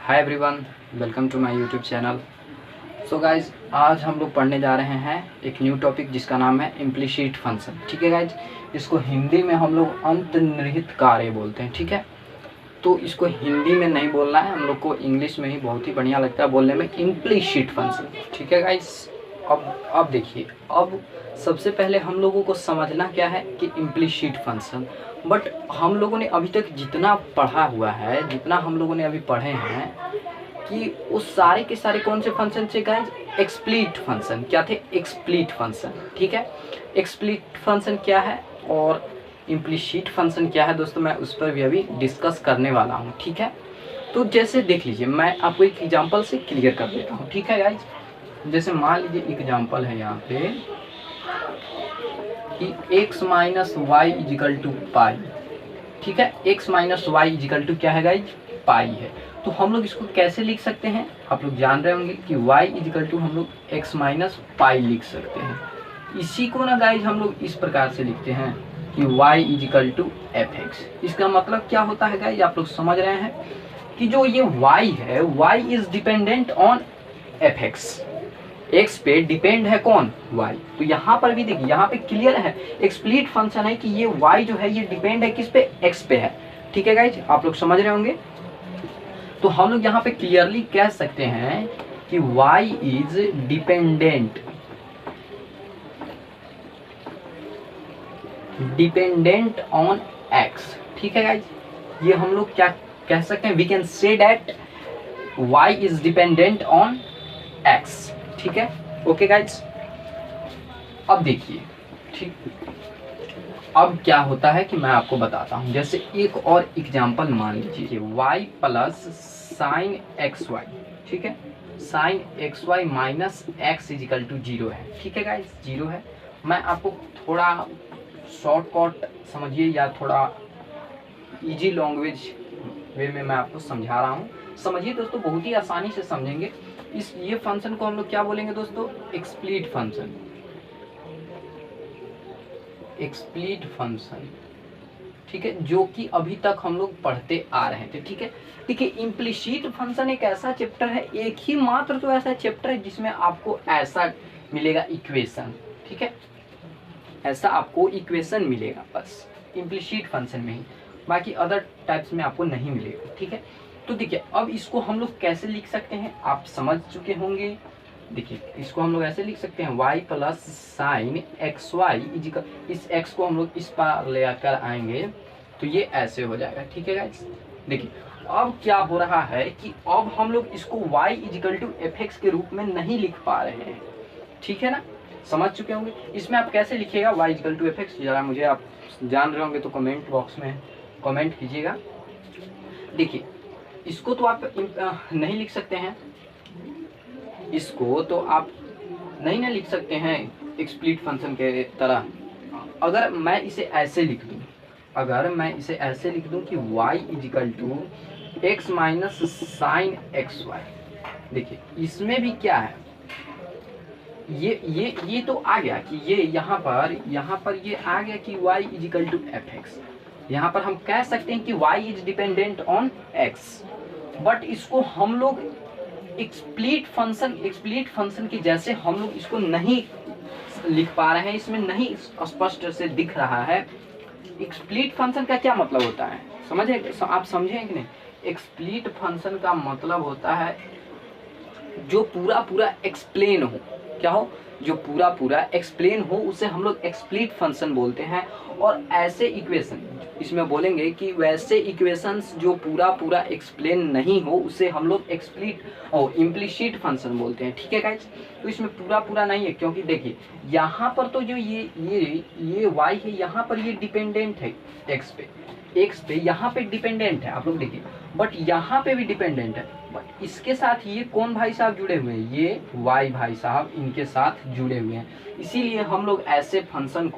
Hi everyone, welcome to my YouTube channel. So guys, आज हम लोग पढ़ने जा रहे हैं एक न्यू टॉपिक जिसका नाम है इम्प्लिसिट फंक्शन। ठीक है गाइज, इसको हिंदी में हम लोग अंतर्निहित कार्य बोलते हैं। ठीक है, तो इसको हिंदी में नहीं बोलना है, हम लोग को इंग्लिश में ही बहुत ही बढ़िया लगता है बोलने में, इम्प्लिसिट फंक्शन। ठीक है गाइज, अब देखिए, अब सबसे पहले हम लोगों को समझना क्या है कि इम्प्लिसिट फंक्शन। बट हम लोगों ने अभी तक जितना पढ़ा हुआ है, जितना हम लोगों ने अभी पढ़े हैं, कि उस सारे के सारे कौन से फंक्शन थे गाइज? एक्सप्लिट फंक्शन। क्या थे? एक्सप्लिट फंक्शन। ठीक है, एक्सप्लिट फंक्शन क्या है और इम्प्लिसिट फंक्शन क्या है दोस्तों, मैं उस पर भी अभी डिस्कस करने वाला हूँ। ठीक है, तो जैसे देख लीजिए, मैं आपको एक एग्जांपल से क्लियर कर देता हूँ। ठीक है गाइज, जैसे मान लीजिए एग्जांपल है यहाँ पे कि x minus Y equal to pi. ठीक है, x minus Y equal to क्या है गाइज? पाई है। तो हम लोग इसको कैसे लिख सकते हैं? आप लोग जान रहे होंगे कि y इजिकल टू हम लोग x माइनस पाई लिख सकते हैं। इसी को ना गाइज हम लोग इस प्रकार से लिखते हैं कि y equal to f x. इसका मतलब क्या होता है गाइज? आप लोग समझ रहे हैं कि जो ये y है, y is dependent on F x. x पे डिपेंड है कौन? y। तो यहाँ पर भी देखिए, यहाँ पे क्लियर है, एक्सप्लिट फंक्शन है कि ये y जो है ये डिपेंड है किस पे? x पे है। ठीक है गाइज, आप लोग समझ रहे होंगे। तो हम लोग यहाँ पे क्लियरली कह सकते हैं कि y is dependent on x। ठीक है गाइज, ये हम लोग क्या कह सकते हैं? We can say that y is dependent on x। ठीक है, ओके गाइज। अब देखिए, ठीक, अब क्या होता है कि मैं आपको बताता हूं। जैसे एक और एग्जांपल मान लीजिए, y plus sine x y. ठीक है, sine x y minus x equal to 0 है। ठीक है गाइज, 0 है। मैं आपको थोड़ा शॉर्टकट समझिए या थोड़ा इजी लैंग्वेज वे में मैं आपको समझा रहा हूँ। समझिए दोस्तों, बहुत ही आसानी से समझेंगे। ये फंक्शन को हम लोग क्या बोलेंगे दोस्तों? एक्सप्लिट फंक्शन। एक्सप्लिट फंक्शन, ठीक है, जो कि अभी तक हम लोग पढ़ते आ रहे थे। ठीक है, देखिए, इम्प्लिसिट फंक्शन एक ऐसा चैप्टर है, एक ही मात्र तो ऐसा चैप्टर है जिसमें आपको ऐसा मिलेगा इक्वेशन। ठीक है, ऐसा आपको इक्वेशन मिलेगा बस इम्प्लिसिट फंक्शन में ही, बाकी अदर टाइप्स में आपको नहीं मिलेगा। ठीक है, तो देखिए, अब इसको हम लोग कैसे लिख सकते हैं आप समझ चुके होंगे। देखिए, इसको हम लोग ऐसे लिख सकते हैं, y plus sine x y equal, इस x को हम लोग इस पर ले आकर आएंगे तो ये ऐसे हो जाएगा। ठीक है गाइस, देखिए अब क्या हो रहा है कि अब हम लोग इसको y equal to f x के रूप में नहीं लिख पा रहे हैं। ठीक है ना, समझ चुके होंगे। इसमें आप कैसे लिखिएगा y equal to f x? जरा मुझे आप जान रहे होंगे तो कमेंट बॉक्स में कमेंट कीजिएगा। देखिए, इसको तो आप नहीं लिख सकते हैं, इसको तो आप नहीं ना लिख सकते हैं एक्सप्लिट फंक्शन के तरह। अगर मैं इसे ऐसे लिख दूं, अगर मैं इसे ऐसे लिख दूं कि y equal to x minus sine x y. देखिए, इसमें भी क्या है, ये तो आ गया कि ये यहाँ पर ये आ गया कि y equal to f x. यहाँ पर हम कह सकते हैं कि y is dependent on x। But इसको हम लोग एक्सप्लिट फंक्शन की जैसे हम लोग इसको नहीं लिख पा रहे हैं, इसमें नहीं स्पष्ट से दिख रहा है। एक्सप्लिट फंक्शन का क्या मतलब होता है समझे? आप समझे कि नहीं? एक्सप्लिट फंक्शन का मतलब होता है जो पूरा पूरा एक्सप्लेन हो। क्या हो? जो पूरा पूरा एक्सप्लेन हो उसे हम लोग एक्सप्लिट फंक्शन बोलते हैं। और ऐसे इक्वेशन इसमें बोलेंगे कि वैसे इक्वेशंस जो पूरा पूरा एक्सप्लेन नहीं हो उसे हम लोग एक्सप्लिट और इम्प्लिसिट फंक्शन बोलते हैं। ठीक है गाइस, तो इसमें पूरा पूरा नहीं है, क्योंकि देखिए यहाँ पर तो जो ये y है, यहाँ पर ये डिपेंडेंट है x पे यहाँ पे डिपेंडेंट है, आप लोग देखिए। बट यहाँ पे भी डिपेंडेंट है, बट इसके साथ ये कौन भाई साहब जुड़े हुए हैं? ये y भाई साहब इनके साथ जुड़े हुए हैं। इसीलिए हम लोग ऐसे फंक्शन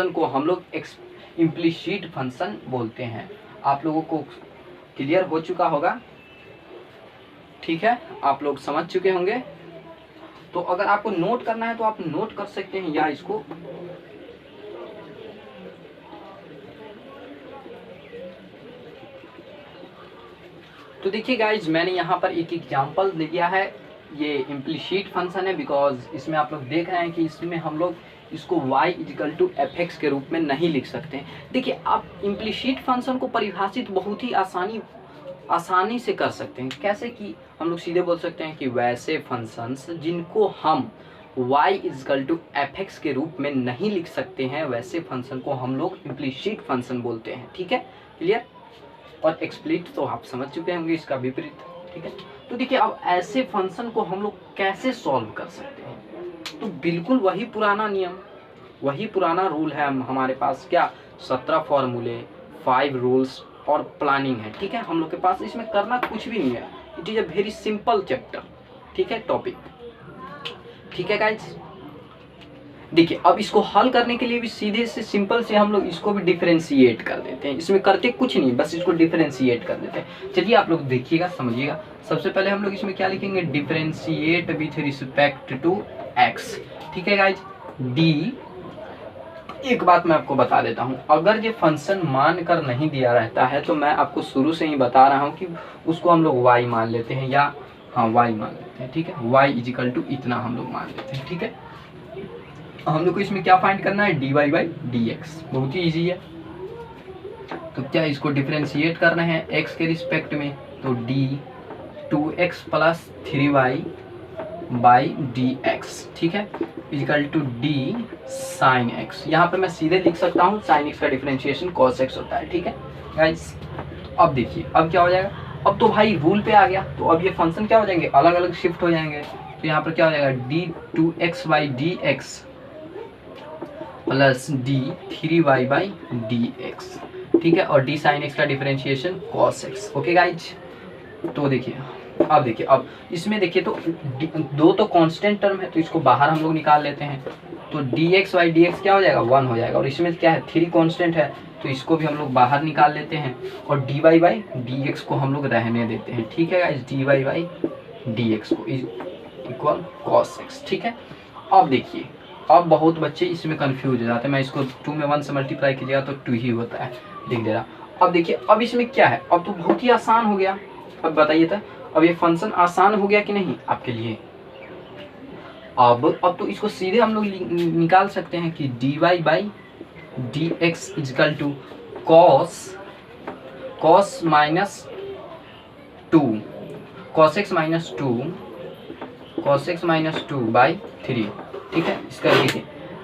को हम लोग इम्प्लिसिट फंक्शन बोलते हैं। आप लोगों को क्लियर हो चुका होगा? ठीक है, आप लोग समझ चुके होंगे। तो अगर आपको नोट करना है तो आप नोट कर सकते हैं, या इसको तो देखिए गाइज, मैंने यहाँ पर एक एग्जांपल लिया है, ये इम्प्लिसिट फंक्शन है, बिकॉज इसमें आप लोग देख रहे हैं कि इसमें हम लोग इसको y equal to f x के रूप में नहीं लिख सकते हैं। देखिए, आप इम्प्लिसिट फंक्शन को परिभाषित बहुत ही आसानी से कर सकते हैं। कैसे कि हम लोग सीधे बोल सकते हैं कि वैसे फंक्शंस जिनको हम y equal to f x के रूप में नहीं लिख सकते हैं, वैसे फंक्शन को हम लोग इम्प्लिसिट फंक्शन बोलते हैं। ठीक है, क्लियर। और एक्सप्लिसिट तो आप समझ चुके होंगे, इसका विपरीत। ठीक है, तो देखिए अब ऐसे फंक्शन को हम लोग कैसे सॉल्व कर सकते हैं, तो बिल्कुल वही पुराना नियम, वही पुराना रूल है। हमारे पास क्या 17 फॉर्मूले, 5 रूल्स और प्लानिंग है। ठीक है, हम लोग के पास इसमें करना कुछ भी नहीं है। It is a very simple chapter. ठीक है, टॉपिक। ठीक है गाइज, देखिए अब इसको हल करने के लिए भी सीधे से सिंपल से हम लोग इसको भी डिफरेंशिएट कर देते हैं। इसमें करके कुछ नहीं, बस इसको डिफरेंशिएट कर देते हैं। चलिए आप लोग देखिएगा, समझिएगा। सबसे पहले हम लोग इसमें क्या लिखेंगे, differentiate with respect to x. ठीक है गाइज, डी। एक बात मैं आपको बता देता हूँ, अगर ये फंक्शन मान कर नहीं दिया रहता है तो मैं आपको शुरू से ही बता रहा हूँ कि उसको हम लोग y मान लेते हैं, या हाँ y मान लेते हैं। ठीक है, y इजिकल टू इतना हम लोग मान लेते हैं। ठीक है, हम लोग को इसमें क्या फाइंड करना है, dy बाई डी एक्स। बहुत ही ईजी है। तो क्या इसको डिफरेंशिएट करना है x के रिस्पेक्ट में, तो d 2x plus 3y by D x. ठीक है, equal to d sine x. यहाँ पर मैं सीधे लिख सकता हूँ साइन एक्स का डिफरेंशिएशन cos x होता है। ठीक है गाइस, अब देखिए अब क्या हो जाएगा, अब तो भाई रूल पे आ गया, तो अब ये फंक्शन क्या हो जाएंगे, अलग अलग शिफ्ट हो जाएंगे। तो यहाँ पर क्या हो जाएगा, D 2x by D x plus D 3y by D x. ठीक है, और डी साइन एक्स का differentiation cos x। Okay guys, तो देखिए अब देखिए, अब इसमें देखिए तो दो तो कांस्टेंट टर्म है, तो इसको बाहर हम लोग निकाल लेते हैं। तो dx बाई डी एक्स क्या हो जाएगा, 1 हो जाएगा। और इसमें क्या है, 3 कांस्टेंट है, तो इसको भी हम लोग बाहर निकाल लेते हैं। और dy बाई डी एक्स को हम लोग रहने देते हैं। ठीक है guys, dy by D x को इक्वल cos x। ठीक है, अब देखिए, अब बहुत बच्चे इसमें कंफ्यूज हो जाते हैं। मैं इसको 2 में 1 से मल्टीप्लाई कीजिएगा तो 2 ही होता है, लिख दे रहा। अब देखिए, अब इसमें क्या है, अब तो बहुत ही आसान हो गया। अब बताइए था, अब ये फंक्शन आसान हो गया कि नहीं आपके लिए। अब तो इसको सीधे हम लोग निकाल सकते हैं कि dy by D x equal to cos minus 2 cos x minus 2 by 3। ठीक है, इसका देखिए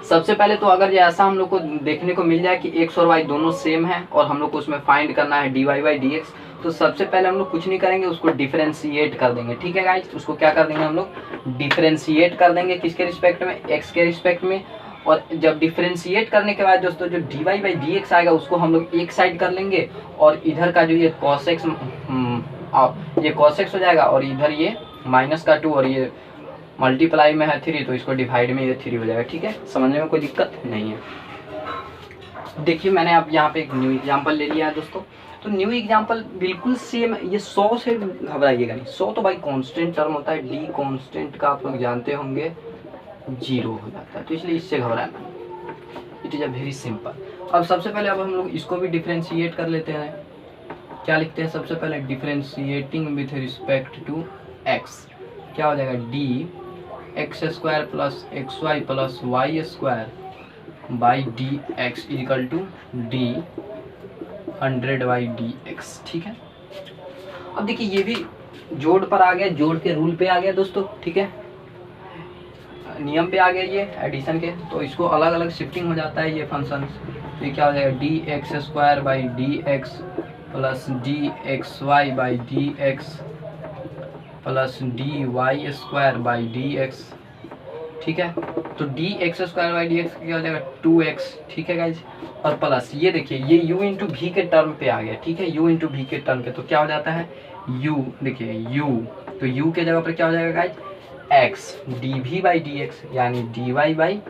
सबसे पहले तो अगर ये ऐसा हम लोग को देखने को मिल जाए कि x और y दोनों सेम है और हम लोग को उसमें फाइंड करना है dy बाई डी एक्स, तो सबसे पहले हम लोग कुछ नहीं करेंगे, उसको डिफरेंशिएट कर देंगे। ठीक है गाइस, उसको क्या कर देंगे हम लोग, डिफरेंशिएट कर देंगे। किसके रिस्पेक्ट में, x के रिस्पेक्ट में। और जब डिफरेंशिएट करने के बाद दोस्तों जो dy बाई डी एक्स आएगा उसको हम लोग एक साइड कर लेंगे, और इधर का जो ये cos x हो जाएगा, और इधर ये माइनस का 2 और ये मल्टीप्लाई में है 3, तो इसको डिवाइड में ये 3 हो जाएगा। ठीक है, समझने में कोई दिक्कत नहीं है। देखिए मैंने अब यहाँ पे एक न्यू एग्जांपल ले लिया है दोस्तों। तो न्यू एग्जांपल बिल्कुल सेम, ये 100 से घबराइएगा नहीं। 100 तो भाई कांस्टेंट टर्म होता है, डी कांस्टेंट का आप लोग जानते होंगे 0 हो जाता है, तो इसलिए इससे घबराना। It is a very simple. अब सबसे पहले अब हम लोग इसको भी डिफरेंशिएट कर लेते हैं। क्या लिखते हैं सबसे पहले, differentiating with respect to x. क्या हो जाएगा, d x square plus x y plus y square by D x equal to d 100 by D x. ठीक है, अब देखिए ये भी जोड़ पर आ गया, जोड़ के रूल पे आ गया दोस्तों। ठीक है, नियम पे आ गया ये एडिशन के, तो इसको अलग अलग शिफ्टिंग हो जाता है ये फंक्शन। तो ये क्या हो जाएगा, d x square by D x plus d x y by D x plus D Y square by D x. ठीक है, तो d x square by D x क्या हो जाएगा, 2x। ठीक है गाइज, और प्लस ये देखिए ये u इंटू वी के टर्म पे आ गया। ठीक है, u इंटू वी के टर्म पे, तो क्या हो जाता है u, देखिए u, तो u के जगह पर क्या हो जाएगा guys, x D we by D X, यानी D Y by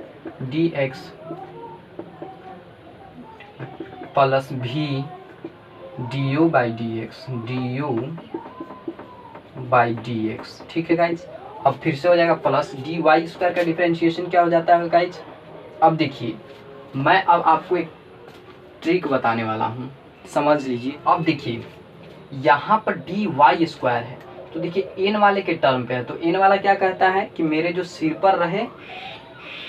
D x plus V D U by D x, D U by D x. ठीक है गाइज, अब फिर से हो जाएगा प्लस डी वाई स्क्वायर का डिफरेंशिएशन क्या हो जाता है गाइज। अब देखिए मैं अब आपको एक ट्रिक बताने वाला हूँ, समझ लीजिए। अब देखिए यहाँ पर डी वाई स्क्वायर है, तो देखिए एन वाले के टर्म पे है, तो एन वाला क्या कहता है कि मेरे जो सिर पर रहे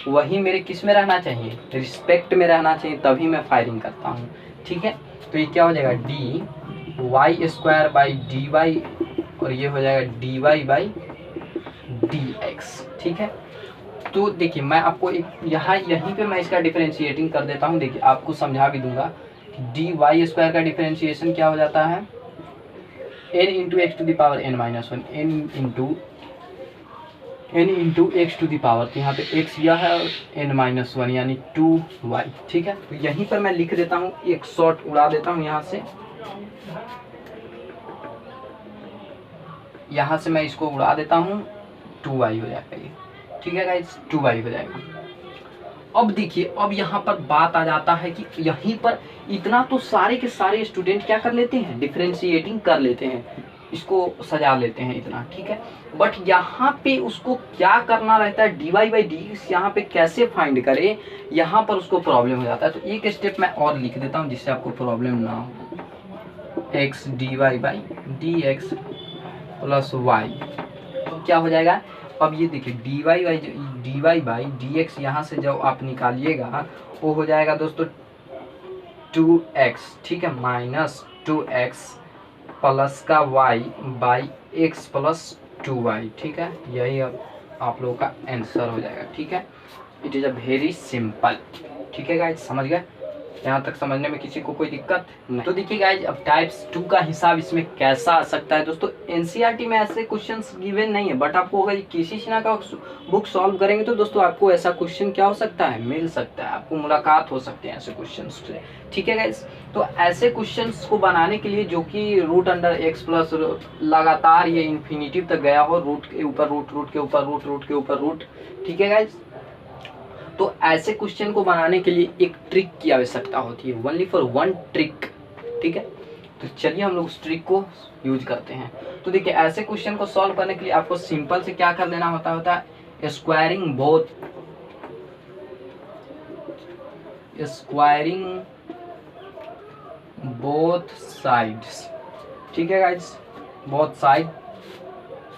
वही मेरे किस में रहना चाहिए, रिस्पेक्ट में रहना चाहिए, तभी मैं फायरिंग करता हूँ। ठीक है, तो ये क्या हो जाएगा d Y square by D y, और ये हो जाएगा d Y by D x. ठीक है, तो देखिए मैं आपको एक यहीं पे मैं इसका डिफरेंशिएटिंग कर देता हूँ। देखिए आपको समझा भी दूंगा कि डी वाई स्क्वायर का डिफरेंशिएशन क्या हो जाता है, n into x to the power n minus one, n into x to the power, तो यहाँ पे x यह है और n माइनस वन यानी 2y। ठीक है, तो यहीं पर मैं लिख देता हूँ, एक शॉर्ट उड़ा देता हूँ यहाँ से मैं इसको उड़ा देता हूँ, 2y हो जाएगा ये। ठीक है गाइस, 2y हो जाएगा। अब देखिए अब यहाँ पर बात आ जाता है कि यहीं पर इतना तो सारे के सारे स्टूडेंट क्या कर लेते हैं, डिफरेंशिएटिंग कर लेते हैं, इसको सजा लेते हैं इतना। ठीक है, बट यहाँ पे उसको क्या करना रहता है, d Y by D x यहाँ पे कैसे फाइंड करे, यहाँ पर उसको प्रॉब्लम हो जाता है। तो एक स्टेप मैं और लिख देता हूँ जिससे आपको प्रॉब्लम ना हो, x d Y by D x plus y, क्या हो जाएगा। अब ये देखिए d Y by D x यहाँ से जब आप निकालिएगा वो हो जाएगा दोस्तों 2x। ठीक है, माइनस 2x प्लस का y by x plus 2y। ठीक है, यही अब आप लोगों का आंसर हो जाएगा। ठीक है, it is a very simple. ठीक है गाइज, समझ गए, यहाँ तक समझने में किसी को कोई दिक्कत नहीं। तो देखिए गाइज अब टाइप्स 2 का हिसाब इसमें कैसा आ सकता है दोस्तों। एनसीईआरटी में ऐसे क्वेश्चंस गिवन नहीं है, बट आपको अगर किसी सिन्हा का बुक सॉल्व करेंगे तो दोस्तों आपको ऐसा क्वेश्चन क्या हो सकता है, मिल सकता है, आपको मुलाकात हो सकते हैं ऐसे क्वेश्चन से। ठीक है गाइज, तो ऐसे क्वेश्चन को बनाने के लिए जो कि रूट अंडर एक्स प्लस लगातार ये इन्फिनिटिव तक गया हो, रूट के ऊपर रूट, रूट के ऊपर रूट, रूट के ऊपर रूट। ठीक है गाइज, तो ऐसे क्वेश्चन को बनाने के लिए एक ट्रिक की आवश्यकता होती है, ओनली फॉर वन ट्रिक। ठीक है, तो चलिए हम लोग उस ट्रिक को यूज करते हैं। तो देखिए ऐसे क्वेश्चन को सॉल्व करने के लिए आपको सिंपल से क्या कर लेना होता है स्क्वायरिंग बोथ साइड्स। ठीक है गाइज, बोथ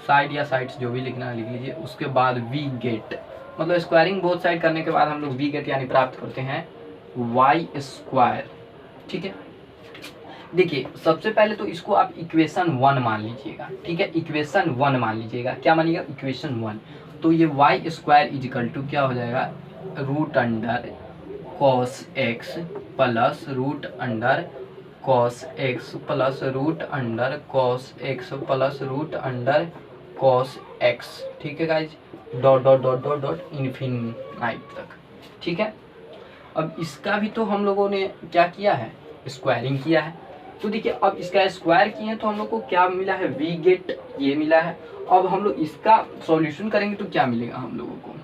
साइड या साइड्स जो भी लिखना है लिख लीजिए। उसके बाद वी गेट, मतलब स्क्वायरिंग बोथ साइड करने के बाद हम लोग वी गेट यानी प्राप्त करते हैं वाई स्क्वायर। ठीक है, देखिए सबसे पहले तो इसको आप इक्वेशन 1 मान लीजिएगा। ठीक है, इक्वेशन 1 मान लीजिएगा, क्या मानिएगा, इक्वेशन 1। तो ये वाई स्क्वायर इजिकल टू क्या हो जाएगा, root under cos x plus root under cos x plus root under cos x plus root under cos x. ठीक है guys, dot dot dot dot dot infinite तक। ठीक है, अब इसका भी तो हम लोगों ने क्या किया है, स्क्वायरिंग किया है। तो देखिए अब इसका स्क्वायर किए हैं तो हम लोग को क्या मिला है, वी गेट ये मिला है। अब हम लोग इसका सॉल्यूशन करेंगे तो क्या मिलेगा हम लोगों को,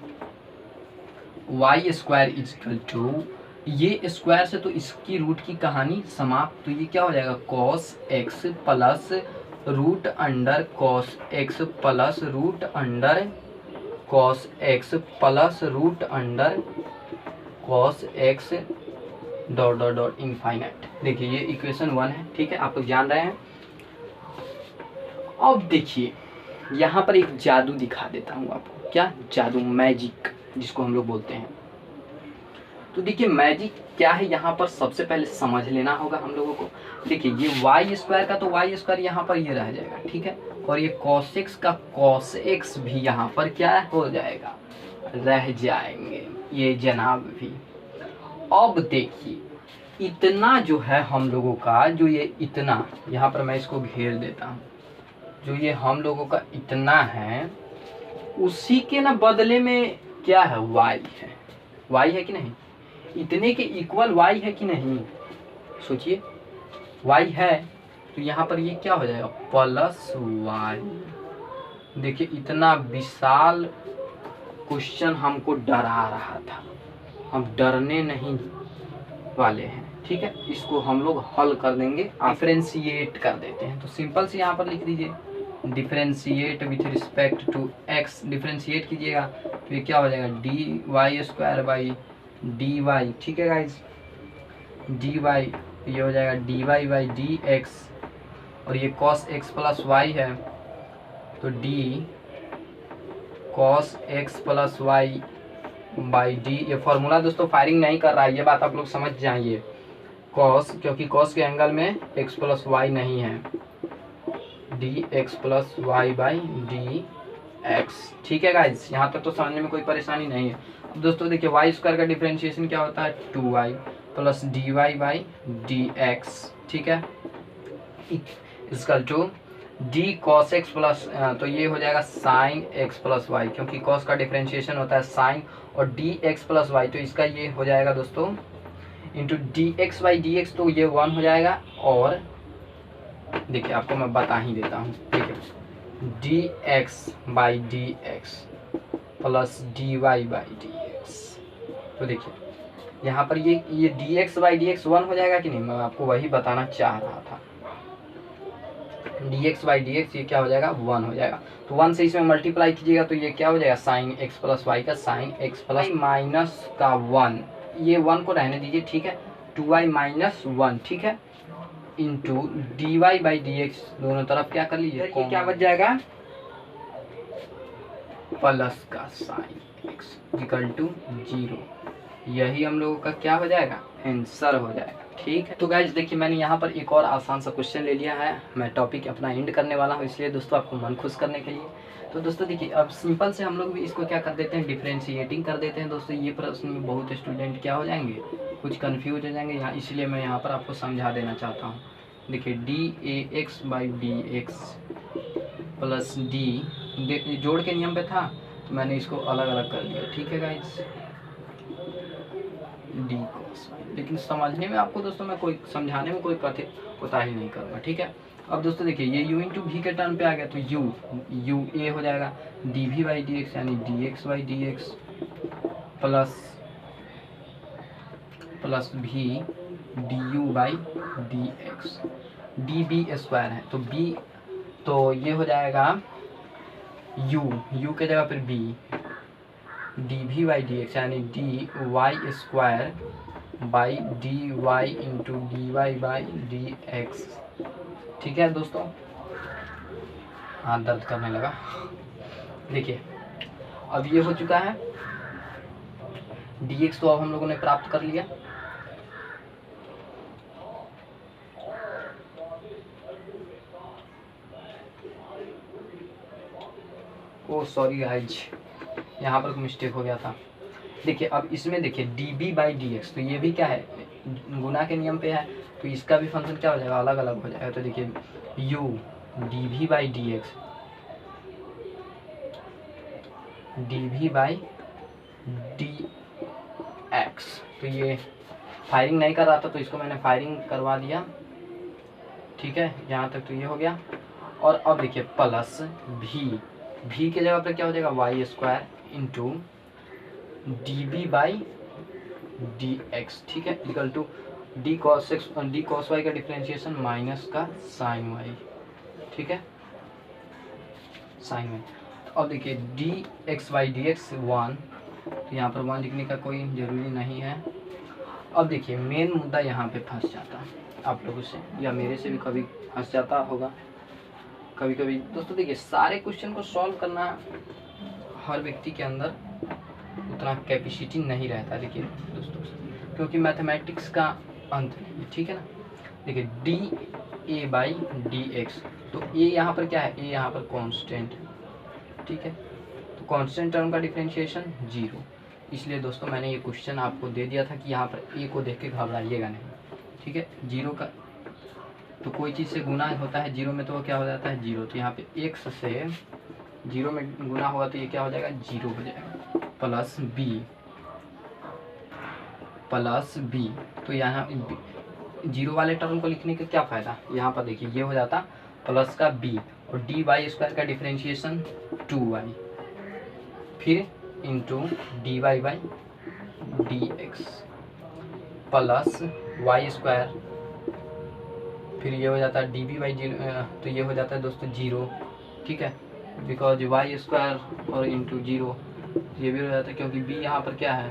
वाई स्क्वायर इक्वल टू, ये स्क्वायर से तो इसकी रूट की कहानी समाप्त। तो ये क्या हो जाएगा, cos x plus root under cos x plus root under cos x plus root under cos x dot dot dot infinite. देखिए ये इक्वेशन 1 है। ठीक है, आप लोग जान रहे हैं। अब देखिए यहाँ पर एक जादू दिखा देता हूँ आपको, क्या जादू, मैजिक जिसको हम लोग बोलते हैं। तो देखिए मैजिक क्या है यहाँ पर सबसे पहले समझ लेना होगा हम लोगों को। देखिए ये वाई स्क्वायर का तो वाई स्क्वायर यहाँ पर ये रह जाएगा। ठीक है, और ये कॉस एक्स का कॉस एक्स भी यहाँ पर क्या हो जाएगा, रह जाएंगे ये जनाब भी। अब देखिए इतना जो है हम लोगों का, जो ये इतना यहाँ पर मैं इसको घेर देता हूँ, जो ये हम लोगों का इतना है उसी के ना बदले में क्या है, वाई है। वाई है कि नहीं, इतने के इक्वल वाई है कि नहीं, सोचिए वाई है तो यहाँ पर ये क्या हो जाएगा, प्लस वाई। देखिए इतना विशाल क्वेश्चन हमको डरा रहा था, हम डरने नहीं वाले हैं। ठीक है, इसको हम लोग हल कर देंगे, डिफरेंशिएट कर देते हैं। तो सिंपल से यहाँ पर लिख दीजिए differentiate with respect to x, differentiate कीजिएगा तो ये क्या हो जाएगा, d Y square by D y. ठीक है गाइज, डी वाई ये हो जाएगा d Y by D x, और ये cos x प्लस वाई है, तो d cos x plus y by d. ये फॉर्मूला दोस्तों फायरिंग नहीं कर रहा है, ये बात आप लोग समझ जाइए। cos, क्योंकि cos के एंगल में x प्लस वाई नहीं है, d x plus y by D x. ठीक है गाइज, यहाँ तक तो समझने में कोई परेशानी नहीं है। अब दोस्तों देखिए वाई स्क्वायर का डिफरेंशिएशन क्या होता है, 2y plus D Y by D x. ठीक है, equal to d cos x plus, तो ये हो जाएगा साइन एक्स प्लस वाई, क्योंकि कॉस का डिफरेंशिएशन होता है साइन, और डी एक्स प्लस वाई, तो इसका ये हो जाएगा दोस्तों into D x by D x, तो ये 1 हो जाएगा। और देखिए आपको मैं बता ही देता हूँ, ठीक है, d x by D x plus D Y by D x. तो देखिए यहाँ पर ये d x by D x 1 हो जाएगा कि नहीं, मैं आपको वही बताना चाह रहा था। D x by D x ये क्या हो जाएगा, 1 हो जाएगा। तो 1 से इसमें मल्टीप्लाई कीजिएगा तो ये क्या हो जाएगा, साइन एक्स प्लस वाई का साइन एक्स प्लस माइनस का 1, ये 1 को रहने दीजिए, ठीक है, 2y माइनस 1, ठीक है, into D Y by D x, दोनों तरफ क्या कर लीजिए, ये क्या बच जाएगा, प्लस का साइन एक्स इक्वल टू 0। यही हम लोगों का क्या हो जाएगा, आंसर हो जाएगा। ठीक है, तो गाइज देखिए मैंने यहाँ पर एक और आसान सा क्वेश्चन ले लिया है। मैं टॉपिक अपना एंड करने वाला हूँ, इसलिए दोस्तों आपको मन खुश करने के लिए। तो दोस्तों देखिए अब सिंपल से हम लोग भी इसको क्या कर देते हैं, डिफ्रेंशिएटिंग कर देते हैं। दोस्तों ये प्रश्न में बहुत स्टूडेंट क्या हो जाएंगे, कुछ कन्फ्यूज हो जाएंगे यहाँ, इसलिए मैं यहाँ पर आपको समझा देना चाहता हूँ। देखिए D A x by D x plus D, जोड़ के नियम पे था तो मैंने इसको अलग अलग कर लिया। ठीक है गाइज, डी कॉस, लेकिन समझने में आपको दोस्तों मैं कोई समझाने में कोई कोताही नहीं करूँगा। ठीक है, अब दोस्तों देखिए ये u इंटू भी के टर्म पे आ गया, तो u a हो जाएगा D we by D X, यानी D x by D x plus V D U by D x. D B square है तो b, तो ये हो जाएगा u के जगह पर b, D we by D X, यानी D Y square by D Y into D Y by D x. ठीक है दोस्तों, हाथ दर्द करने लगा। देखिए अब ये हो चुका है, डी एक्स तो अब हम लोगों ने प्राप्त कर लिया। ओ सॉरी गाइज, यहाँ पर मिस्टेक हो गया था। देखिए अब इसमें देखिए d b by D x, तो ये भी क्या है, गुना के नियम पे है, तो इसका भी फंक्शन क्या हो जाएगा, अलग अलग हो जाएगा। तो देखिए u d we by D x, d we by D x, तो ये फायरिंग नहीं कर रहा था तो इसको मैंने फायरिंग करवा दिया। ठीक है, यहाँ तक तो ये हो गया। और अब देखिए प्लस भी के जगह पे क्या हो जाएगा, y square into d b by D x. ठीक है, equal to d cos y का डिफरेंशिएशन माइनस का साइन वाई। ठीक है, साइन वाई। अब देखिए d x by D x 1, तो यहाँ पर 1 लिखने का कोई ज़रूरी नहीं है। अब देखिए मेन मुद्दा यहाँ पे फंस जाता है आप लोगों से, या मेरे से भी कभी फंस जाता होगा कभी कभी। दोस्तों देखिए सारे क्वेश्चन को सॉल्व करना हर व्यक्ति के अंदर उतना कैपेसिटी नहीं रहता। देखिए दोस्तों, क्योंकि मैथमेटिक्स का अंत नहीं है। ठीक है ना, देखिए D A by D x, तो ए यहाँ पर क्या है, ए यहाँ पर कांस्टेंट। ठीक है, तो कांस्टेंट टर्म का डिफरेंशिएशन 0, इसलिए दोस्तों मैंने ये क्वेश्चन आपको दे दिया था कि यहाँ पर ए को देख के घबराइएगा नहीं। ठीक है, 0 का तो कोई चीज़ से गुना होता है 0 में, तो वो क्या हो जाता है 0, तो यहाँ पे x से 0 में गुना होगा तो ये क्या हो जाएगा, 0 हो जाएगा, प्लस बी। तो यहाँ 0 वाले टर्म को लिखने का क्या फ़ायदा, यहाँ पर देखिए ये हो जाता प्लस का b, और डी वाई स्क्वायर का डिफरेंशिएशन 2y, फिर into D Y by D x plus y square, फिर ये हो जाता है डी बी बाई डी, तो ये हो जाता है दोस्तों 0। ठीक है, बिकॉज वाई स्क्वायर और इंटू 0, ये भी हो जाता है क्योंकि b यहाँ पर क्या है,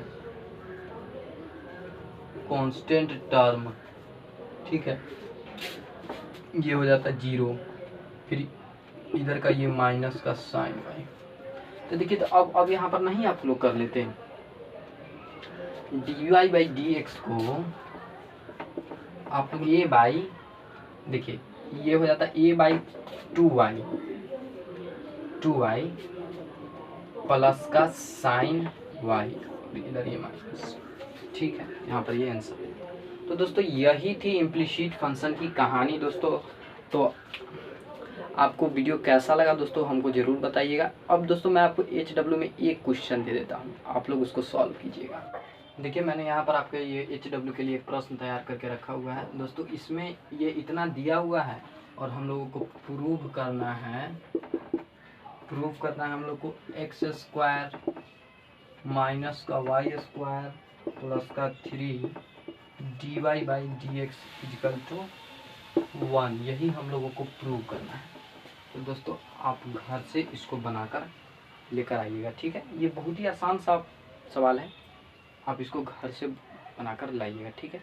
कांस्टेंट टर्म। ठीक है, ये हो जाता है 0, फिर इधर का ये माइनस का साइन वाई। तो देखिए, तो अब यहाँ पर नहीं आप लोग कर लेते हैं, d Y by D x को आप लोग ए बाई, देखिए ये हो जाता है ए बाई 2y प्लस का साइन y, इधर ये माइनस, ठीक है, यहाँ पर ये आंसर। तो दोस्तों यही थी इम्प्लिसिट फंक्शन की कहानी दोस्तों। तो आपको वीडियो कैसा लगा दोस्तों हमको ज़रूर बताइएगा। अब दोस्तों मैं आपको HW में एक क्वेश्चन दे देता हूँ, आप लोग उसको सॉल्व कीजिएगा। देखिए मैंने यहाँ पर आपके ये HW के लिए एक प्रश्न तैयार करके रखा हुआ है दोस्तों। इसमें ये इतना दिया हुआ है और हम लोगों को प्रूव करना है हम लोग को x² माइनस का y² प्लस का 3 dy by D x equal to 1, यही हम लोगों को प्रूव करना है। तो दोस्तों आप घर से इसको बनाकर लेकर आइएगा, ठीक है। ये बहुत ही आसान सा सवाल है, आप इसको घर से बनाकर लाइएगा, ठीक है।